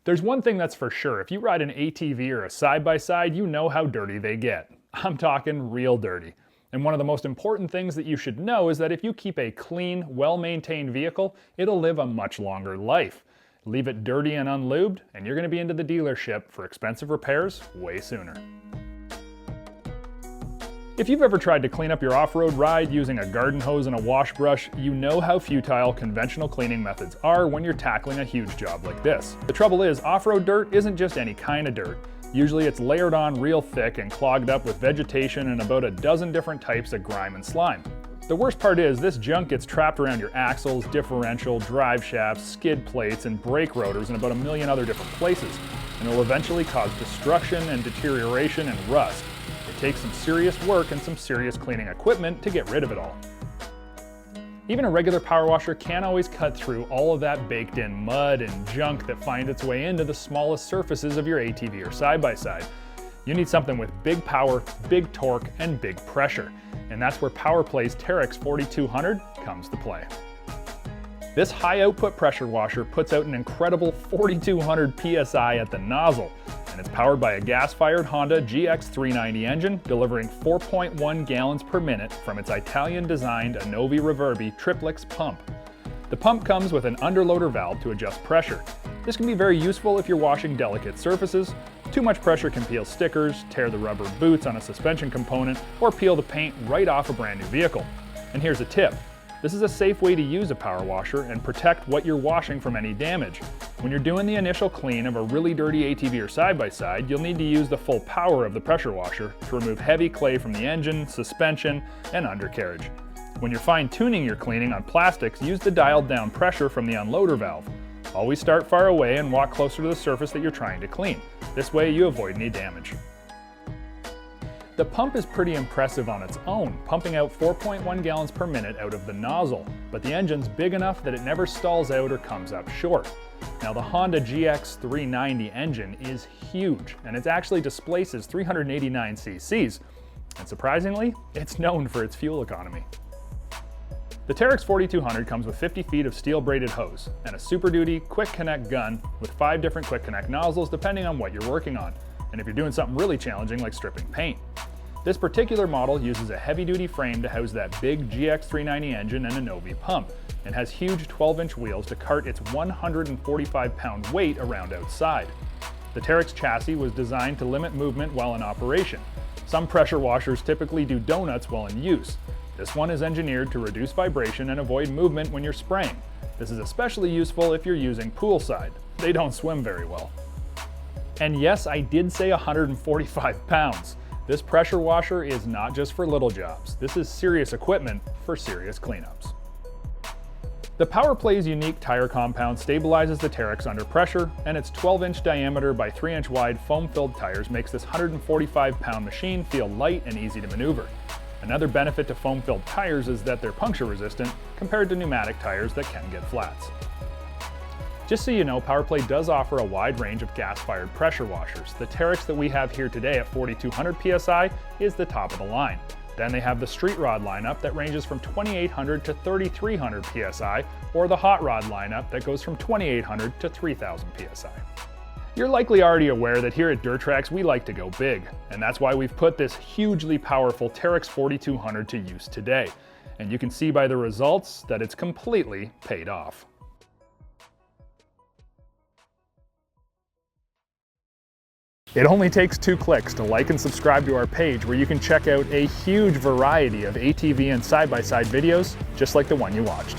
There's one thing that's for sure, if you ride an ATV or a side-by-side, you know how dirty they get. I'm talking real dirty. And one of the most important things that you should know is that if you keep a clean, well-maintained vehicle, it'll live a much longer life. Leave it dirty and unlubed, and you're going to be into the dealership for expensive repairs way sooner. If you've ever tried to clean up your off-road ride using a garden hose and a wash brush, you know how futile conventional cleaning methods are when you're tackling a huge job like this. The trouble is, off-road dirt isn't just any kind of dirt. Usually it's layered on real thick and clogged up with vegetation and about a dozen different types of grime and slime. The worst part is, this junk gets trapped around your axles, differential, drive shafts, skid plates, and brake rotors in about a million other different places, and it will eventually cause destruction and deterioration and rust. It takes some serious work and some serious cleaning equipment to get rid of it all. Even a regular power washer can't always cut through all of that baked in mud and junk that finds its way into the smallest surfaces of your ATV or side-by-side. You need something with big power, big torque, and big pressure. And that's where Powerplay's Terrex 4200 comes to play. This high output pressure washer puts out an incredible 4200 PSI at the nozzle, and it's powered by a gas-fired Honda GX390 engine, delivering 4.1 gallons per minute from its Italian-designed Anovi Reverbi Triplex pump. The pump comes with an underloader valve to adjust pressure. This can be very useful if you're washing delicate surfaces. Too much pressure can peel stickers, tear the rubber boots on a suspension component, or peel the paint right off a brand new vehicle. And here's a tip. This is a safe way to use a power washer and protect what you're washing from any damage. When you're doing the initial clean of a really dirty ATV or side-by-side, you'll need to use the full power of the pressure washer to remove heavy clay from the engine, suspension, and undercarriage. When you're fine-tuning your cleaning on plastics, use the dialed down pressure from the unloader valve. Always start far away and walk closer to the surface that you're trying to clean. This way you avoid any damage. The pump is pretty impressive on its own, pumping out 4.1 gallons per minute out of the nozzle, but the engine's big enough that it never stalls out or comes up short. Now the Honda GX390 engine is huge, and it actually displaces 389 cc's, and surprisingly, it's known for its fuel economy. The Terrex 4200 comes with 50 feet of steel braided hose and a Super Duty quick connect gun with 5 different quick connect nozzles depending on what you're working on, and if you're doing something really challenging like stripping paint. This particular model uses a heavy-duty frame to house that big GX390 engine and Anovi pump, and has huge 12-inch wheels to cart its 145-pound weight around outside. The Terrex chassis was designed to limit movement while in operation. Some pressure washers typically do donuts while in use. This one is engineered to reduce vibration and avoid movement when you're spraying. This is especially useful if you're using poolside. They don't swim very well. And yes, I did say 145 pounds. This pressure washer is not just for little jobs. This is serious equipment for serious cleanups. The Powerplay's unique tire compound stabilizes the Terrex under pressure, and its 12-inch diameter by 3-inch wide foam-filled tires makes this 145-pound machine feel light and easy to maneuver. Another benefit to foam-filled tires is that they're puncture resistant compared to pneumatic tires that can get flats. Just so you know, Powerplay does offer a wide range of gas-fired pressure washers. The Terrex that we have here today at 4200 PSI is the top of the line. Then they have the street rod lineup that ranges from 2800 to 3300 PSI, or the hot rod lineup that goes from 2800 to 3000 PSI. You're likely already aware that here at Dirt Tracks we like to go big, and that's why we've put this hugely powerful Terrex 4200 to use today. And you can see by the results that it's completely paid off. It only takes 2 clicks to like and subscribe to our page, where you can check out a huge variety of ATV and side-by-side videos just like the one you watched.